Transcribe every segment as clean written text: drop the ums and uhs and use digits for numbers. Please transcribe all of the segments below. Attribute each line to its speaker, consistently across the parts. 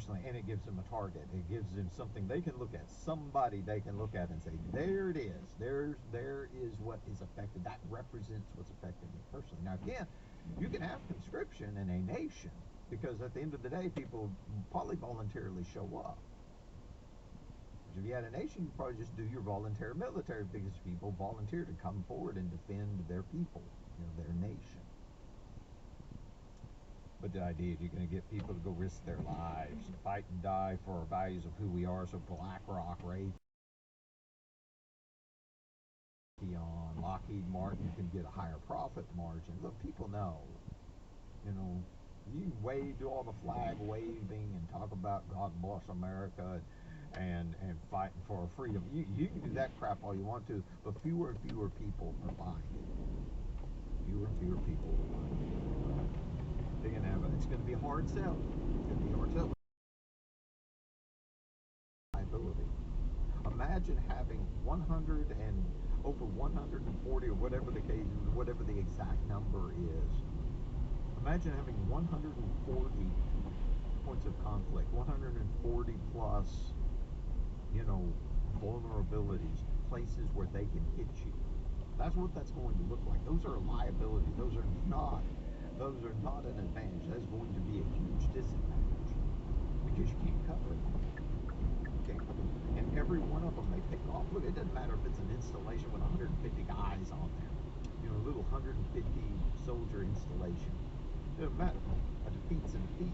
Speaker 1: personally, and it gives them a target. It gives them something they can look at, somebody they can look at and say, there it is. There is what is affected. That represents what's affected me personally. Now, again, you can have conscription in a nation, because at the end of the day, people probably voluntarily show up. If you had a nation, you'd probably just do your voluntary military, because people volunteer to come forward and defend their people, their nation. But the idea is you're going to get people to go risk their lives, fight and die for our values of who we are. So BlackRock, Raytheon, Lockheed Martin can get a higher profit margin. Look, people know. You do all the flag waving and talk about God bless America and fighting for our freedom. You can do that crap all you want to, but fewer and fewer people are buying it. Fewer and fewer people are buying it. It's going to be a hard sell. It's going to be a hard sell. Liability. Imagine having 100 and over 140, or whatever the case, whatever the exact number is. Imagine having 140 points of conflict, 140 plus, vulnerabilities, places where they can hit you. That's what that's going to look like. Those are liabilities. Those are not an advantage. That's going to be a huge disadvantage, because you can't cover them. And every one of them they pick off. Look, it doesn't matter if it's an installation with 150 guys on there. A little 150 soldier installation. It doesn't matter. A defeat's a defeat.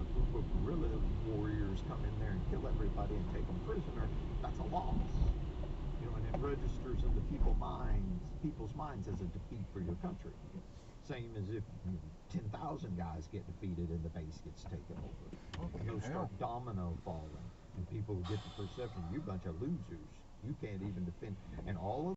Speaker 1: A group of guerrilla warriors come in there and kill everybody and take them prisoner. That's a loss. And it registers in the people's minds as a defeat for your country. Same as if 10,000 guys get defeated and the base gets taken over. You'll start domino falling, and people will get the perception, you bunch of losers. You can't even defend. And all of